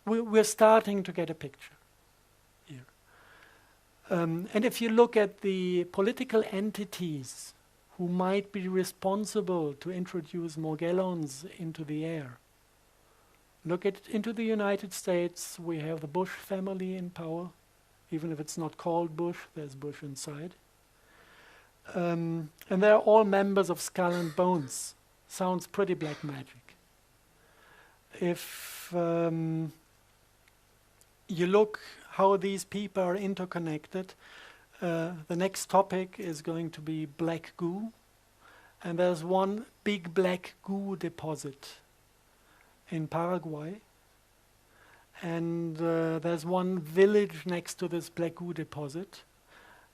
we're starting to get a picture here. And if you look at the political entities who might be responsible to introduce Morgellons into the air, look into the United States. We have the Bush family in power. Even if it's not called Bush, there's Bush inside. And they're all members of Skull and Bones. Sounds pretty black magic. If you look how these people are interconnected, the next topic is going to be black goo. And there's one big black goo deposit in Paraguay. And there's one village next to this black goo deposit.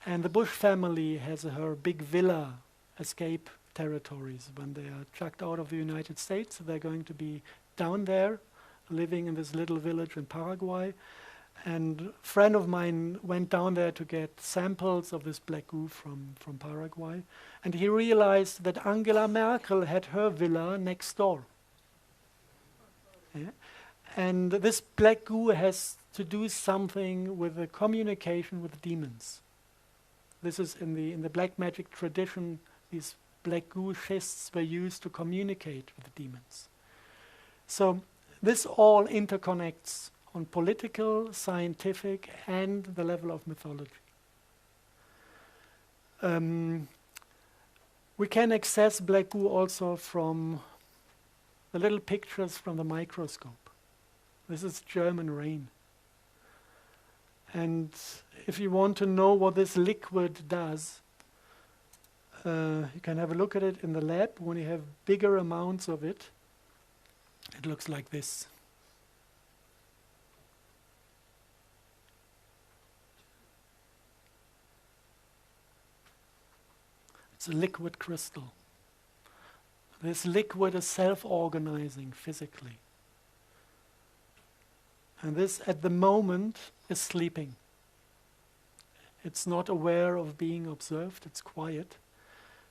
And the Bush family has her big villa escape territories. When they are chucked out of the United States, they're going to be down there, living in this little village in Paraguay. And a friend of mine went down there to get samples of this black goo from Paraguay. And he realized that Angela Merkel had her villa next door. Yeah? And this black goo has to do something with the communication with demons. This is in the black magic tradition. These black goo schists were used to communicate with the demons. So this all interconnects on political, scientific, and the level of mythology. We can access black goo also from the little pictures from the microscope. This is German rain. And if you want to know what this liquid does, you can have a look at it in the lab. When you have bigger amounts of it, it looks like this. It's a liquid crystal. This liquid is self-organizing physically. And this, at the moment, is sleeping. It's not aware of being observed, it's quiet.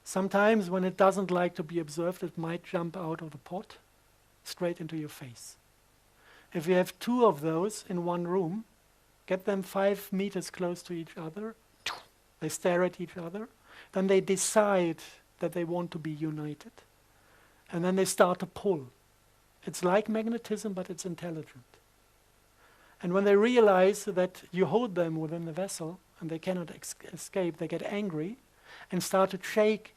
Sometimes when it doesn't like to be observed, it might jump out of the pot straight into your face. If you have two of those in one room, get them 5 meters close to each other, they stare at each other, then they decide that they want to be united. And then they start to pull. It's like magnetism, but it's intelligent. And when they realize that you hold them within the vessel and they cannot escape, they get angry and start to shake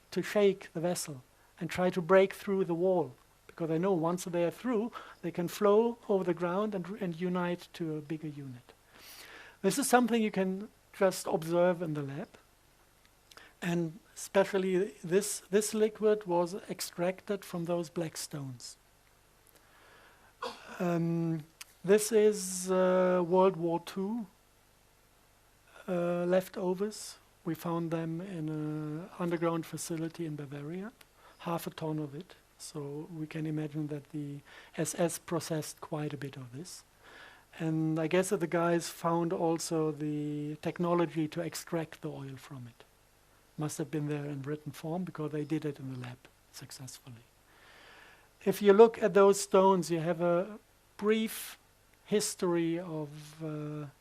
the vessel and try to break through the wall. Because they know once they are through, they can flow over the ground and unite to a bigger unit. This is something you can just observe in the lab. And especially this liquid was extracted from those black stones. This is World War II leftovers. We found them in an underground facility in Bavaria, 1/2 ton of it. So we can imagine that the SS processed quite a bit of this. And I guess that the guys found also the technology to extract the oil from it. Must have been there in written form because they did it in the lab successfully. If you look at those stones, you have a brief history of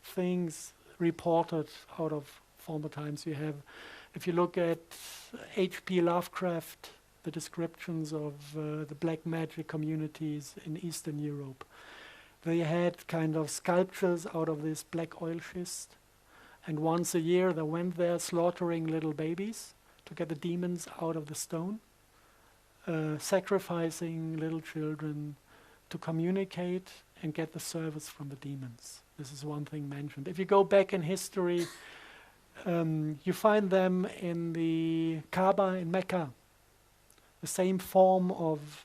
things reported out of former times. You have, if you look at H.P. Lovecraft, the descriptions of the black magic communities in Eastern Europe, they had kind of sculptures out of this black oil schist. And once a year they went there slaughtering little babies to get the demons out of the stone, sacrificing little children to communicate and get the service from the demons. This is one thing mentioned. If you go back in history, you find them in the Kaaba in Mecca, the same form of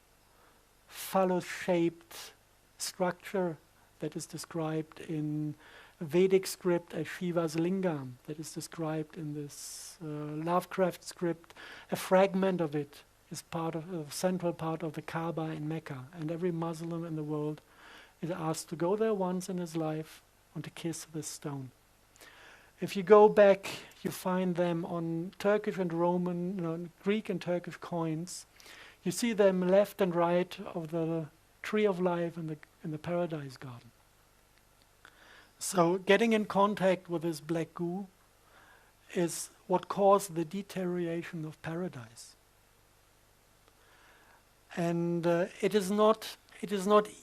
phallus-shaped structure that is described in Vedic script as Shiva's lingam, that is described in this Lovecraft script. A fragment of it is part of a central part of the Kaaba in Mecca, and every Muslim in the world is asked to go there once in his life and to kiss this stone. If you go back, you find them on Turkish and Roman, Greek and Turkish coins. You see them left and right of the tree of life in the paradise garden. So getting in contact with this black goo is what caused the deterioration of paradise. And it is not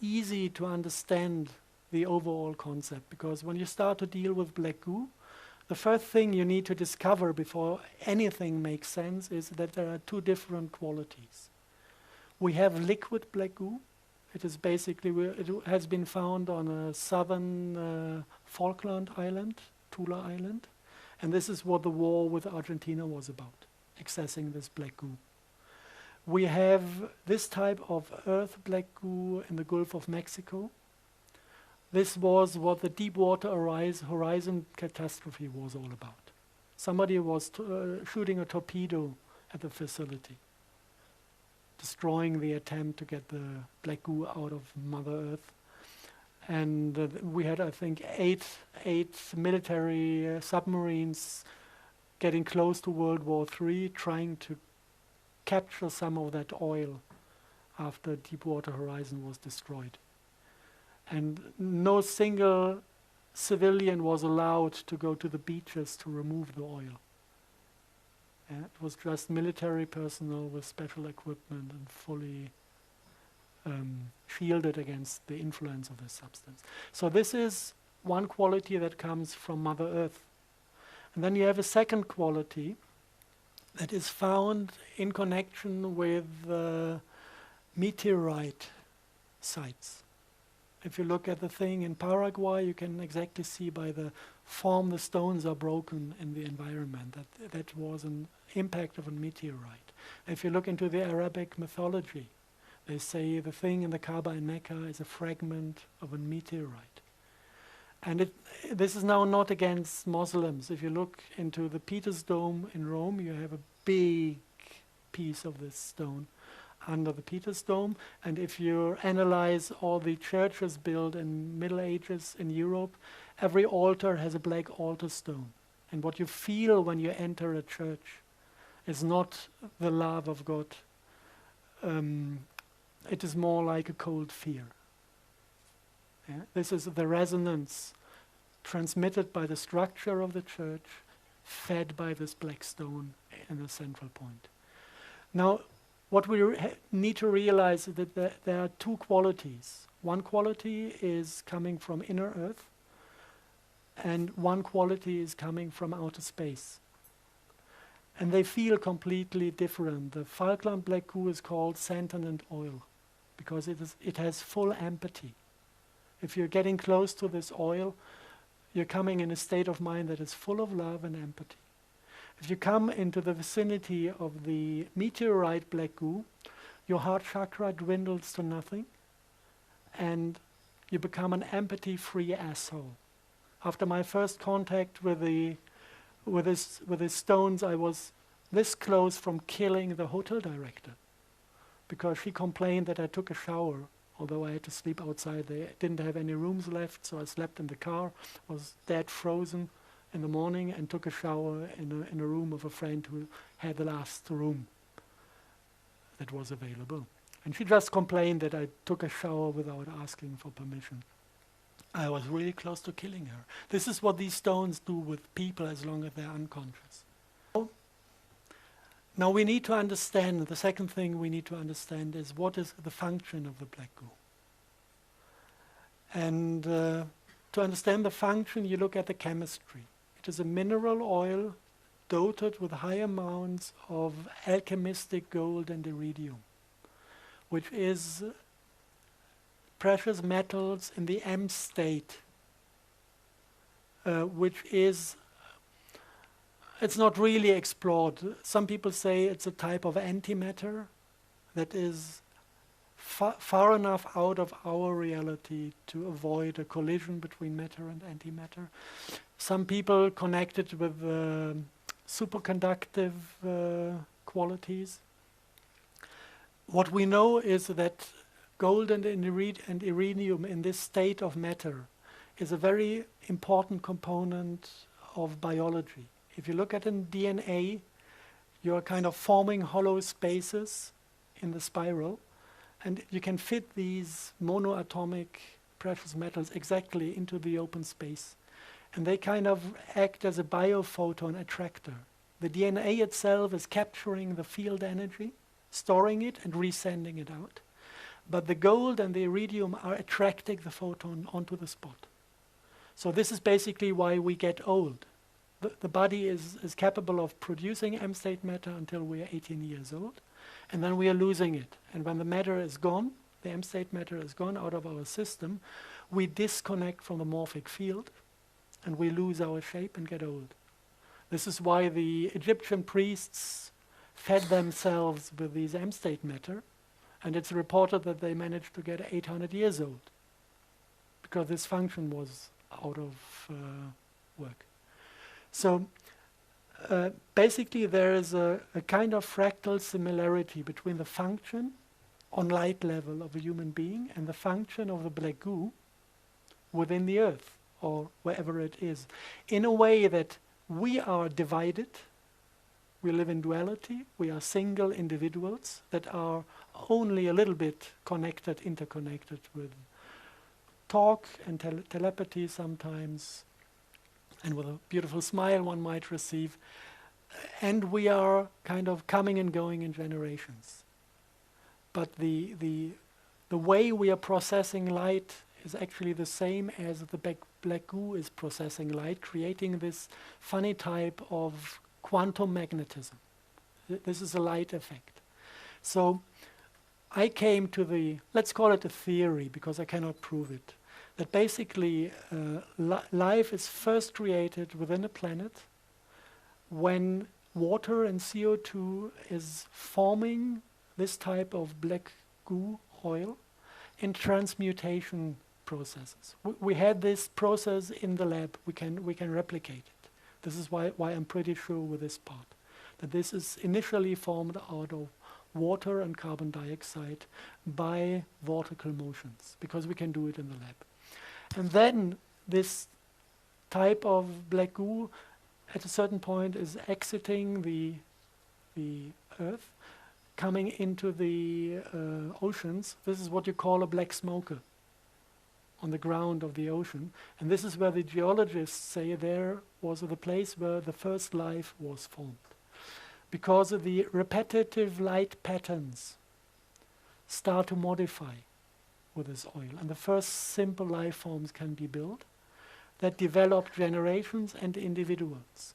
easy to understand the overall concept, because when you start to deal with black goo, the first thing you need to discover before anything makes sense is that there are two different qualities. We have liquid black goo. It is basically, it has been found on a southern Falkland Island, Tula Island, and this is what the war with Argentina was about, accessing this black goo. We have this type of earth black goo in the Gulf of Mexico. This was what the Deepwater Horizon catastrophe was all about. Somebody was shooting a torpedo at the facility, destroying the attempt to get the black goo out of Mother Earth. And we had, I think, eight military submarines getting close to World War III, trying to capture some of that oil after Deepwater Horizon was destroyed. And no single civilian was allowed to go to the beaches to remove the oil. It was just military personnel with special equipment and fully shielded against the influence of this substance. So this is one quality that comes from Mother Earth. And then you have a second quality that is found in connection with meteorite sites. If you look at the thing in Paraguay, you can exactly see by the form the stones are broken in the environment that was an impact of a meteorite. If you look into the Arabic mythology, they say the thing in the Kaaba in Mecca is a fragment of a meteorite. And this is now not against Muslims. If you look into the Peter's Dome in Rome, you have a big piece of this stone under the Peter's Dome. And if you analyze all the churches built in Middle Ages in Europe, every altar has a black altar stone. And what you feel when you enter a church is not the love of God. It is more like a cold fear. Yeah? This is the resonance transmitted by the structure of the church, fed by this black stone in the central point. Now, what we need to realize is that there are two qualities. One quality is coming from inner earth, and one quality is coming from outer space. And they feel completely different. The Falkland black goo is called sentient oil because it has full empathy. If you're getting close to this oil, you're coming in a state of mind that is full of love and empathy. If you come into the vicinity of the meteorite black goo, your heart chakra dwindles to nothing, and you become an empathy-free asshole. After my first contact with the stones, I was this close from killing the hotel director, because she complained that I took a shower, although I had to sleep outside. They didn't have any rooms left, so I slept in the car, was dead frozen in the morning, and took a shower in a room of a friend who had the last room that was available. And she just complained that I took a shower without asking for permission. I was really close to killing her. This is what these stones do with people as long as they're unconscious. Now we need to understand, the second thing we need to understand is what is the function of the black goo. And to understand the function, you look at the chemistry. It is a mineral oil dotted with high amounts of alchemistic gold and iridium, which is precious metals in the M state, which is, it's not really explored. Some people say it's a type of antimatter that is far enough out of our reality to avoid a collision between matter and antimatter. Some people connect it with superconductive qualities. What we know is that gold and iridium in this state of matter is a very important component of biology. If you look at in DNA, you're kind of forming hollow spaces in the spiral, and you can fit these monoatomic precious metals exactly into the open space. And they kind of act as a biophoton attractor. The DNA itself is capturing the field energy, storing it and resending it out. But the gold and the iridium are attracting the photon onto the spot. So this is basically why we get old. The body is capable of producing M-state matter until we are 18 years old, and then we are losing it. And when the matter is gone, the M-state matter is gone out of our system, we disconnect from the morphic field, and we lose our shape and get old. This is why the Egyptian priests fed themselves with these M-state matter, and it's reported that they managed to get 800 years old, because this function was out of work. So basically there is a kind of fractal similarity between the function on light level of a human being and the function of the black goo within the earth or wherever it is, in a way that we are divided, we live in duality, we are single individuals that are only a little bit connected, interconnected with talk and telepathy sometimes, and with a beautiful smile one might receive. And we are kind of coming and going in generations. But the way we are processing light is actually the same as the black goo is processing light, creating this funny type of quantum magnetism. This is a light effect. So I came to the, let's call it a theory because I cannot prove it, that basically life is first created within a planet when water and CO2 is forming this type of black goo oil in transmutation processes. We had this process in the lab. We can replicate it. This is why I'm pretty sure with this part, that this is initially formed out of water and carbon dioxide by vortical motions, because we can do it in the lab. And then this type of black goo at a certain point is exiting the earth, coming into the oceans. This is what you call a black smoker on the ground of the ocean. And this is where the geologists say there was the place where the first life was formed. Because of the repetitive light patterns start to modify with this oil. And the first simple life forms can be built that develop generations and individuals.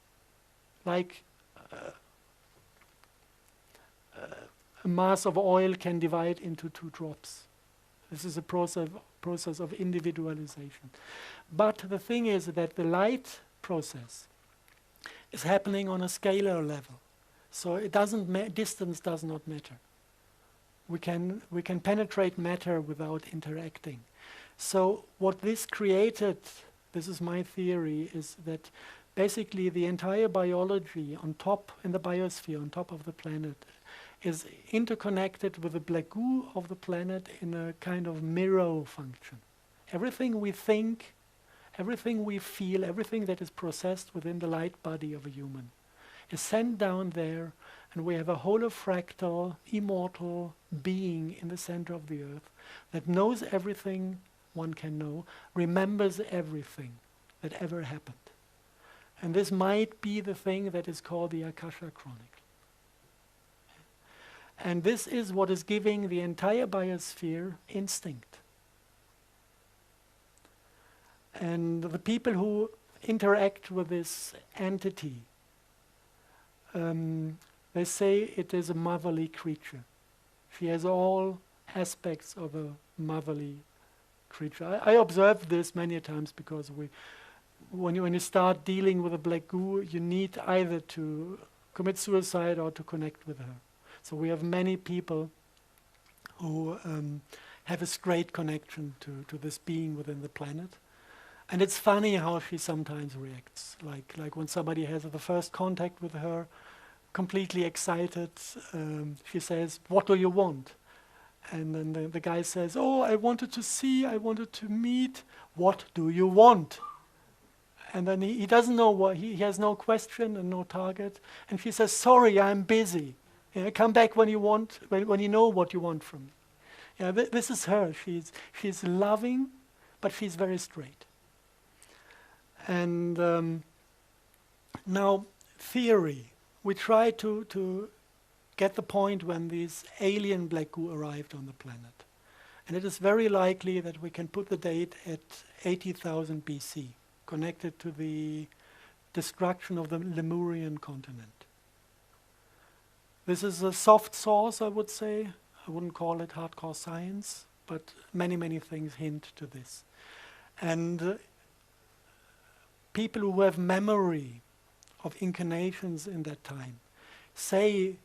Like a mass of oil can divide into 2 drops. This is a process of individualization. But the thing is that the light process is happening on a scalar level. So it doesn't distance does not matter. We can penetrate matter without interacting. So what this created, this is my theory, is that basically the entire biology on top, in the biosphere, on top of the planet, is interconnected with the black goo of the planet in a kind of mirror function. Everything we think, everything we feel, everything that is processed within the light body of a human is sent down there, and we have a holofractal, immortal being in the center of the earth that knows everything one can know, remembers everything that ever happened. And this might be the thing that is called the Akasha Chronicle. And this is what is giving the entire biosphere instinct. And the people who interact with this entity, they say it is a motherly creature. She has all aspects of a motherly creature. I observed this many times because when you start dealing with a black goo, you need either to commit suicide or to connect with her. So we have many people who have a straight connection to this being within the planet. And it's funny how she sometimes reacts. Like when somebody has the first contact with her, completely excited, she says, "What do you want?" And then the guy says, "Oh, I wanted to see, I wanted to meet. What do you want?" And then he doesn't know what, he has no question and no target. And she says, "Sorry, I'm busy. Come back when you want, when you know what you want from me." This is her. She's loving, but she's very straight. And now, theory. We try to get the point when this alien black goo arrived on the planet. And it is very likely that we can put the date at 80,000 BC, connected to the destruction of the Lemurian continent. This is a soft source, I would say. I wouldn't call it hardcore science, but many, many things hint to this. And people who have memory of incarnations in that time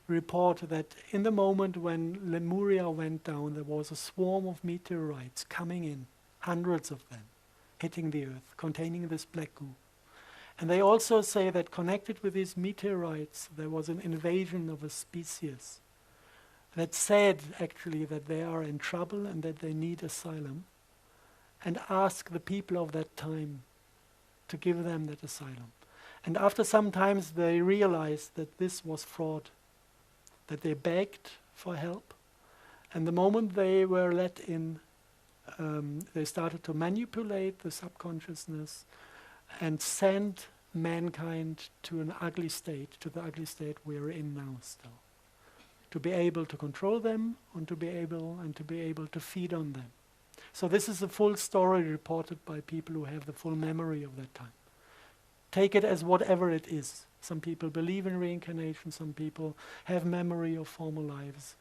report that in the moment when Lemuria went down, there was a swarm of meteorites coming in, hundreds of them, hitting the earth, containing this black goo. And they also say that connected with these meteorites, there was an invasion of a species that said, actually, that they are in trouble and that they need asylum, and ask the people of that time to give them that asylum. And after some times they realized that this was fraud, that they begged for help. And the moment they were let in, they started to manipulate the subconsciousness and send mankind to an ugly state, to the ugly state we're in now still. To be able to control them and to be able to feed on them. So this is a full story reported by people who have the full memory of that time. Take it as whatever it is. Some people believe in reincarnation, some people have memory of former lives.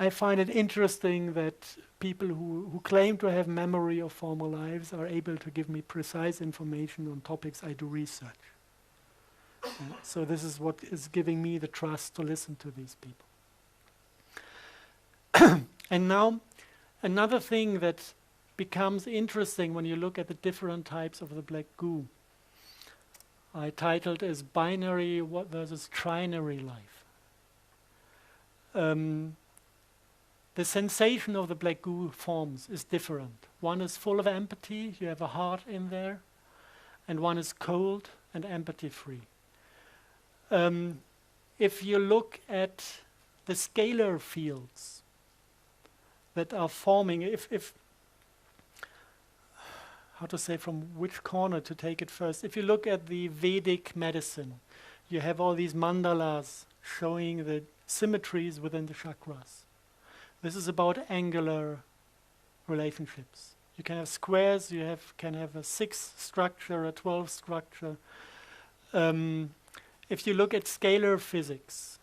I find it interesting that people who claim to have memory of former lives are able to give me precise information on topics I do research. So this is what is giving me the trust to listen to these people. And now, another thing that becomes interesting when you look at the different types of the black goo, I titled as binary versus trinary life. The sensation of the black goo forms is different. One is full of empathy, you have a heart in there, and one is cold and empathy-free. If you look at the scalar fields that are forming, how to say from which corner to take it first. If you look at the Vedic medicine, you have all these mandalas showing the symmetries within the chakras. This is about angular relationships. You can have squares, can have a 6 structure, a 12 structure. If you look at scalar physics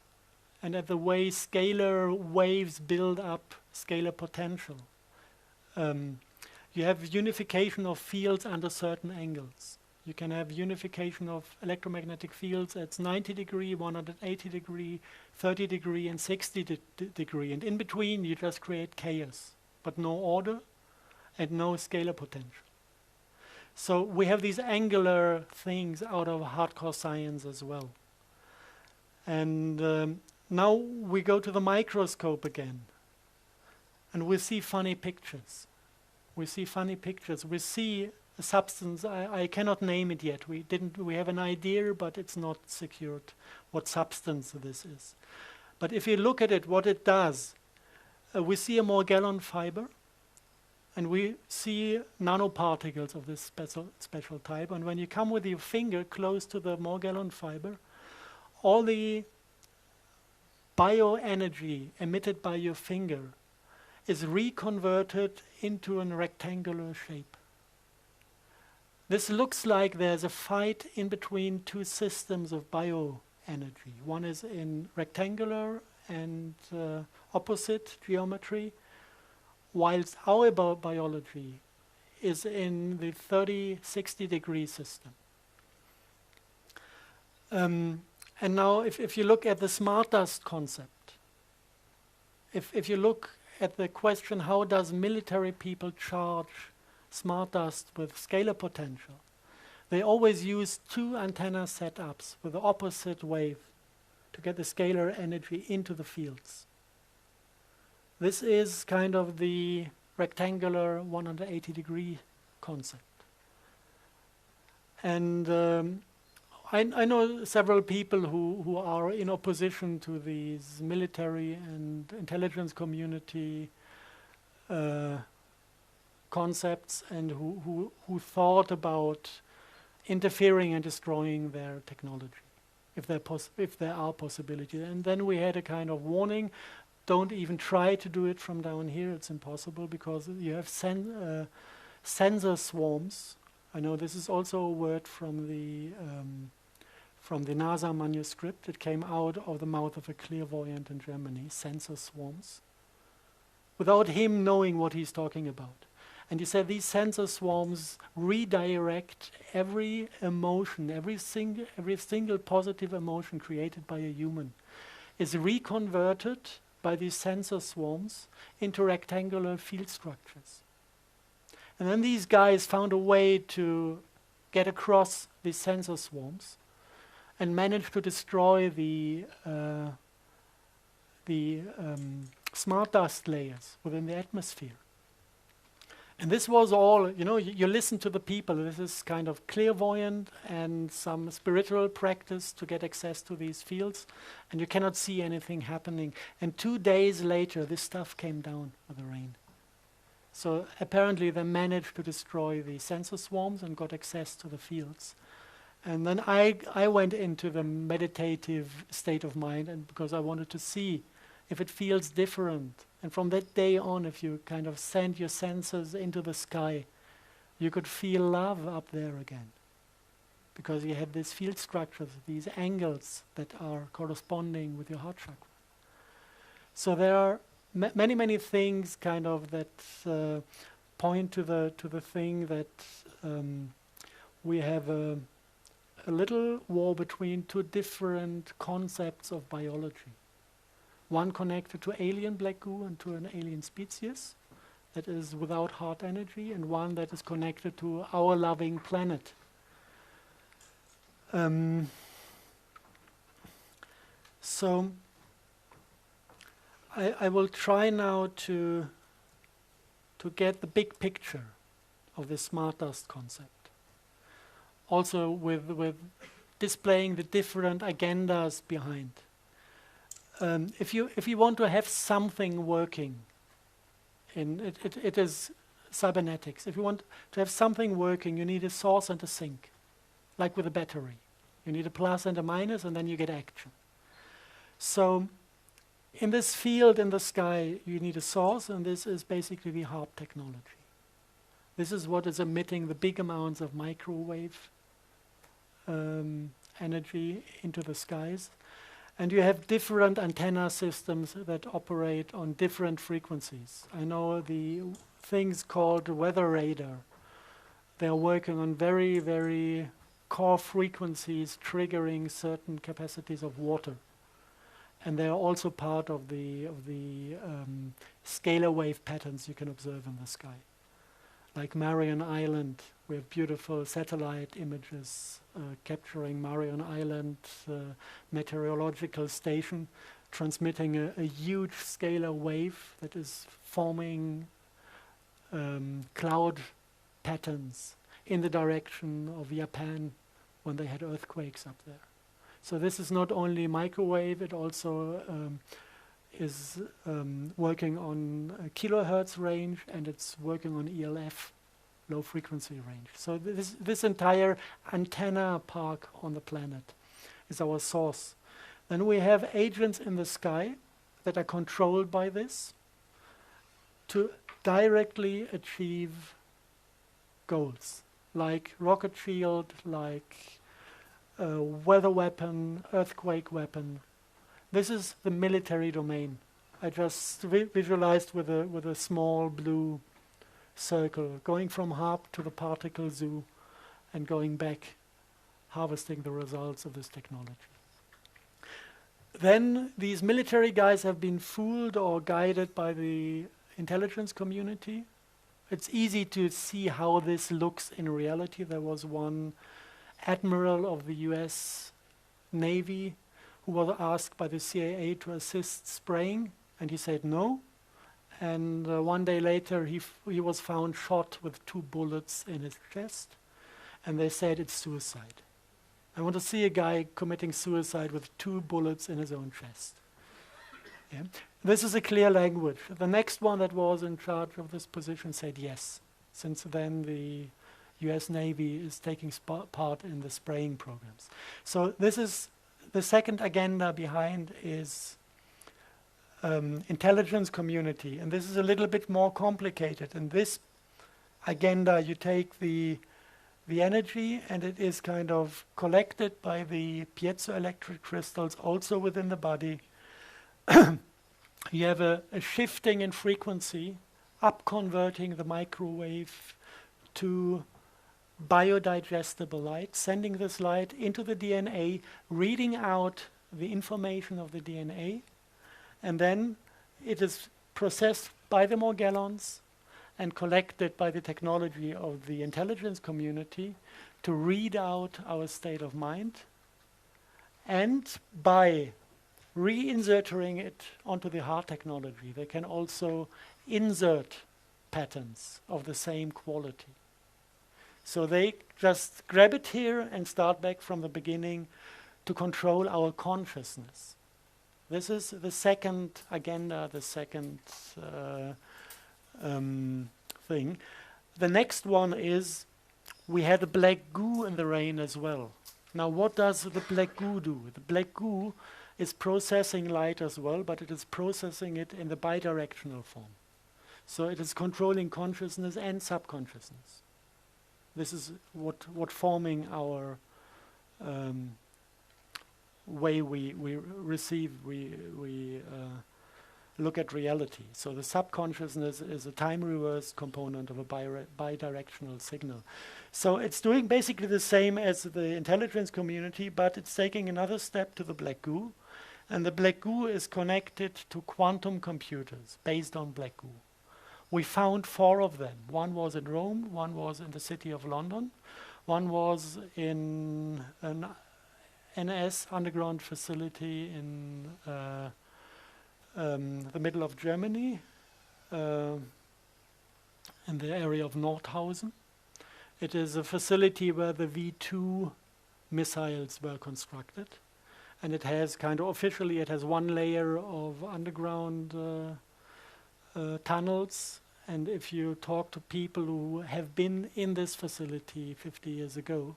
and at the way scalar waves build up scalar potential, you have unification of fields under certain angles. You can have unification of electromagnetic fields at 90 degree, 180 degree, 30 degree, and 60 degree. And in between, you just create chaos, but no order and no scalar potential. So we have these angular things out of hardcore science as well. And now we go to the microscope again, and we see funny pictures. We see funny pictures. We see a substance. I cannot name it yet. We have an idea, but it's not secured what substance this is. But if you look at it, what it does, we see a Morgellon fiber, and we see nanoparticles of this special type. And when you come with your finger close to the Morgellon fiber, all the bioenergy emitted by your finger is reconverted into a rectangular shape. This looks like there's a fight in between two systems of bioenergy. One is in rectangular and opposite geometry, whilst our biology is in the 30-60 degree system. And now if you look at the smart dust concept, if you look at the question, how does military people charge smart dust with scalar potential? They always use 2 antenna setups with the opposite wave to get the scalar energy into the fields. This is kind of the rectangular 180 degree concept. And I know several people who are in opposition to these military and intelligence community concepts and who thought about interfering and destroying their technology, if there are possibilities. And then we had a kind of warning: don't even try to do it from down here. It's impossible because you have sensor swarms. I know this is also a word from the NASA manuscript. It came out of the mouth of a clairvoyant in Germany. Sensor swarms, without him knowing what he's talking about. And he said these sensor swarms redirect every emotion, every single positive emotion created by a human is reconverted by these sensor swarms into rectangular field structures. And then these guys found a way to get across these sensor swarms and managed to destroy the smart dust layers within the atmosphere. And this was all, you listen to the people. This is kind of clairvoyant and some spiritual practice to get access to these fields, and you cannot see anything happening. And 2 days later, this stuff came down with the rain. So apparently they managed to destroy the sensor swarms and got access to the fields. And then I went into the meditative state of mind, and because I wanted to see if it feels different. And from that day on, if you kind of send your senses into the sky, you could feel love up there again. Because you have these field structures, these angles that are corresponding with your heart chakra. So there are many, many things kind of that point to the thing that we have a little war between two different concepts of biology. One connected to alien black goo and to an alien species that is without heart energy, and one that is connected to our loving planet. So I will try now to get the big picture of this smart dust concept. Also with displaying the different agendas behind. If you want to have something working, it is cybernetics. If you want to have something working, you need a source and a sink, like with a battery. You need a plus and a minus, and then you get action. So in this field in the sky, you need a source, and this is basically the HARP technology. This is what is emitting the big amounts of microwave energy into the skies. And you have different antenna systems that operate on different frequencies. I know the things called weather radar. They're working on very, very core frequencies triggering certain capacities of water. And they are also part of the scalar wave patterns you can observe in the sky. Like Marion Island, we have beautiful satellite images capturing Marion Island meteorological station, transmitting a huge scalar wave that is forming cloud patterns in the direction of Japan when they had earthquakes up there. So this is not only microwave, it also is working on a kilohertz range, and it's working on ELF, low frequency range. So this entire antenna park on the planet is our source. Then we have agents in the sky that are controlled by this to directly achieve goals, like rocket shield, like weather weapon, earthquake weapon. This is the military domain. I just visualized with a small blue circle, going from HARP to the particle zoo and going back, harvesting the results of this technology. Then these military guys have been fooled or guided by the intelligence community. It's easy to see how this looks in reality. There was one admiral of the US Navy who was asked by the CIA to assist spraying, and he said no. And one day later, he was found shot with 2 bullets in his chest, and they said it's suicide. I want to see a guy committing suicide with 2 bullets in his own chest. Yeah. This is a clear language. The next one that was in charge of this position said yes. Since then, the US Navy is taking part in the spraying programs. So this is the second agenda behind is intelligence community. And this is a little bit more complicated. In this agenda, you take the energy, and it is kind of collected by the piezoelectric crystals also within the body. You have a shifting in frequency, up converting the microwave to biodigestible light, sending this light into the DNA, reading out the information of the DNA, and then it is processed by the Morgellons and collected by the technology of the intelligence community to read out our state of mind, and by reinserting it onto the heart technology, they can also insert patterns of the same quality. So they just grab it here and start back from the beginning to control our consciousness. This is the second agenda, the second thing. The next one is we had a black goo in the rain as well. Now what does the black goo do? The black goo is processing light as well, but it is processing it in the bidirectional form. So it is controlling consciousness and subconsciousness. This is what forming our way we receive, we look at reality. So the subconsciousness is a time reverse component of a bidirectional signal. So it's doing basically the same as the intelligence community, but it's taking another step to the black goo. And the black goo is connected to quantum computers based on black goo. We found 4 of them. One was in Rome, one was in the city of London, one was in an NS underground facility in the middle of Germany, in the area of Nordhausen. It is a facility where the V2 missiles were constructed. And it has kind of officially, it has 1 layer of underground tunnels. And if you talk to people who have been in this facility 50 years ago,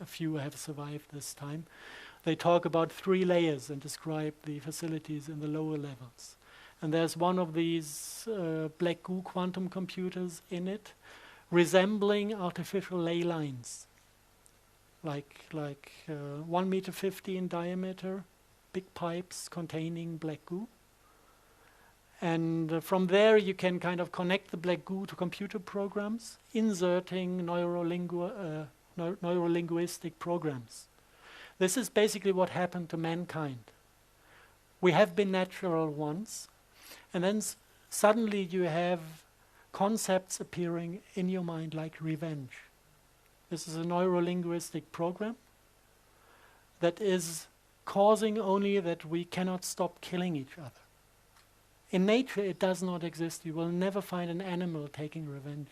a few have survived this time, they talk about 3 layers and describe the facilities in the lower levels. And there's one of these black goo quantum computers in it, resembling artificial ley lines, like 1.50 meters in diameter, big pipes containing black goo. And from there you can kind of connect the black goo to computer programs, inserting neurolinguistic programs. This is basically what happened to mankind. We have been natural once, and then suddenly you have concepts appearing in your mind like revenge. This is a neurolinguistic program that is causing only that we cannot stop killing each other. In nature, it does not exist. You will never find an animal taking revenge.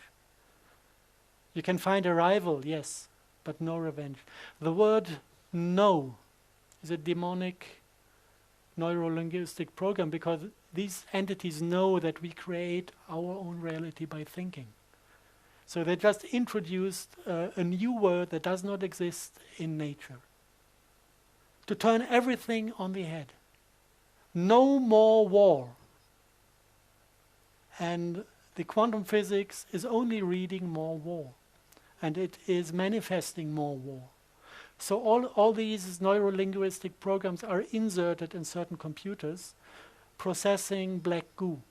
You can find a rival, yes, but no revenge. The word no is a demonic neurolinguistic program because these entities know that we create our own reality by thinking. So they just introduced a new word that does not exist in nature to turn everything on the head. No more war. And the quantum physics is only reading more war. And it is manifesting more war. So all these neurolinguistic programs are inserted in certain computers, processing black goo.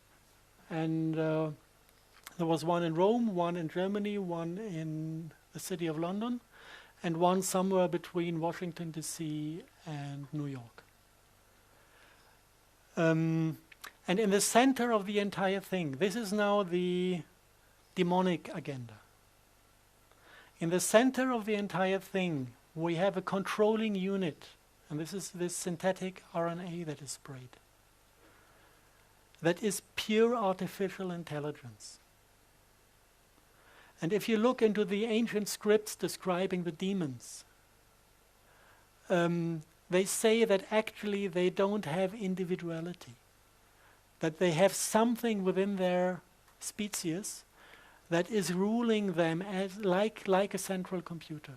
And there was one in Rome, one in Germany, one in the city of London, and one somewhere between Washington, D.C. and New York. And in the center of the entire thing, this is now the demonic agenda. In the center of the entire thing, we have a controlling unit, and this is this synthetic RNA that is sprayed. That is pure artificial intelligence. And if you look into the ancient scripts describing the demons, they say that actually they don't have individuality, that they have something within their species that is ruling them as like a central computer.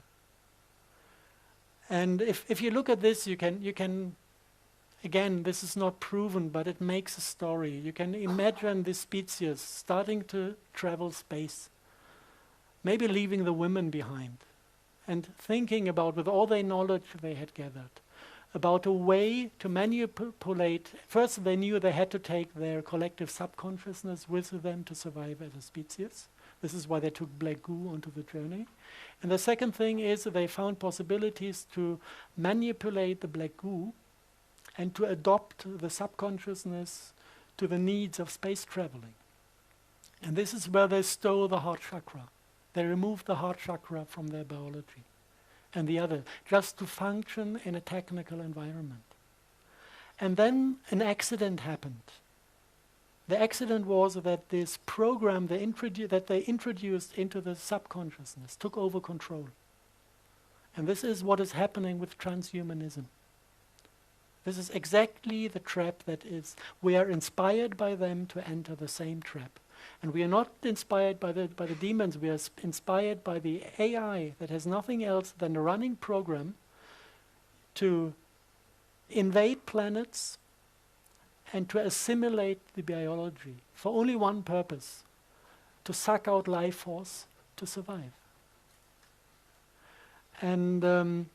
And if you look at this, you can again, this is not proven, but it makes a story. You can imagine this species starting to travel space, maybe leaving the women behind, and thinking about, with all their knowledge they had gathered, about a way to manipulate. First, they knew they had to take their collective subconsciousness with them to survive as a species. This is why they took black goo onto the journey. And the second thing is that they found possibilities to manipulate the black goo and to adopt the subconsciousness to the needs of space traveling. And this is where they stole the heart chakra. They removed the heart chakra from their biology and the other, just to function in a technical environment. And then an accident happened. The accident was that this program that they introduced into the subconsciousness took over control. And this is what is happening with transhumanism. This is exactly the trap that is. We are inspired by them to enter the same trap. And we are not inspired by the demons, we are inspired by the AI that has nothing else than a running program to invade planets and to assimilate the biology for only one purpose: to suck out life force to survive. And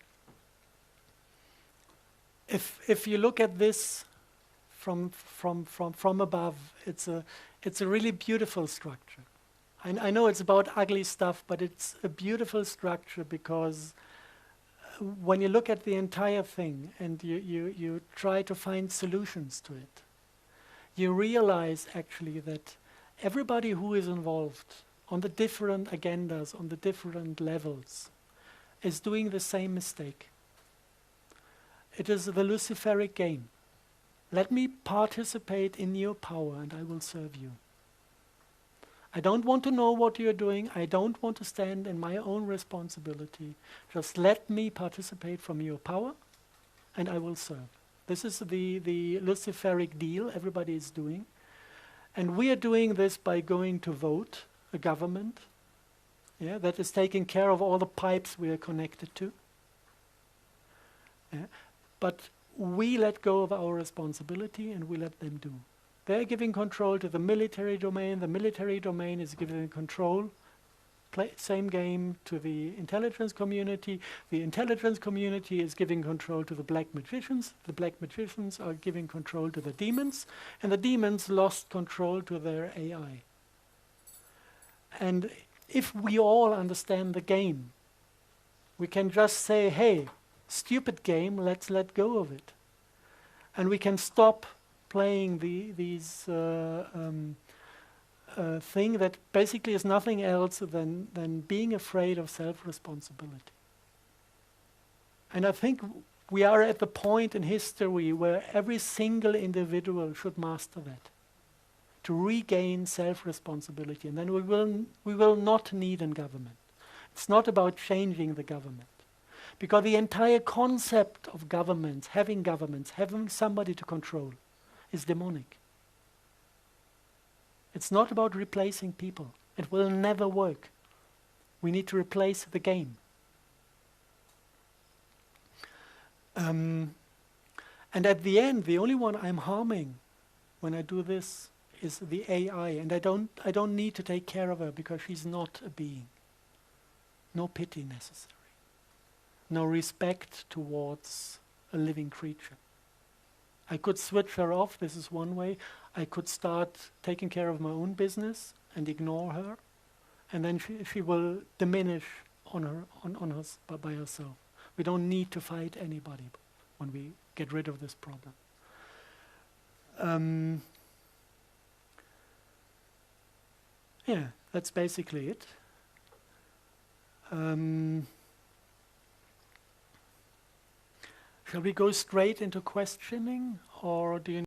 if you look at this from above, it's a really beautiful structure. I know it's about ugly stuff, but it's a beautiful structure because when you look at the entire thing and you try to find solutions to it, you realize actually that everybody who is involved on the different agendas, on the different levels, is doing the same mistake. It is the Luciferic game. Let me participate in your power and I will serve you. I don't want to know what you're doing. I don't want to stand in my own responsibility. Just let me participate from your power and I will serve. This is the Luciferic deal everybody is doing. And we are doing this by going to vote a government that is taking care of all the pipes we are connected to. But we let go of our responsibility and we let them do. They're giving control to the military domain. The military domain is giving control, same game, to the intelligence community. The intelligence community is giving control to the black magicians. The black magicians are giving control to the demons. And the demons lost control to their AI. And if we all understand the game, we can just say, hey, stupid game, let's let go of it. And we can stop playing these thing that basically is nothing else than being afraid of self-responsibility. And I think we are at the point in history where every single individual should master that, to regain self-responsibility. And then we will not need a government. It's not about changing the government. Because the entire concept of governments, having somebody to control, is demonic. It's not about replacing people. It will never work. We need to replace the game. And at the end, the only one I'm harming when I do this is the AI. And I don't need to take care of her because she's not a being. No pity necessary. No respect towards a living creature. I could switch her off, this is one way. I could start taking care of my own business and ignore her, and then she will diminish by herself. We don't need to fight anybody when we get rid of this problem. Yeah, that's basically it. Shall we go straight into questioning, or do you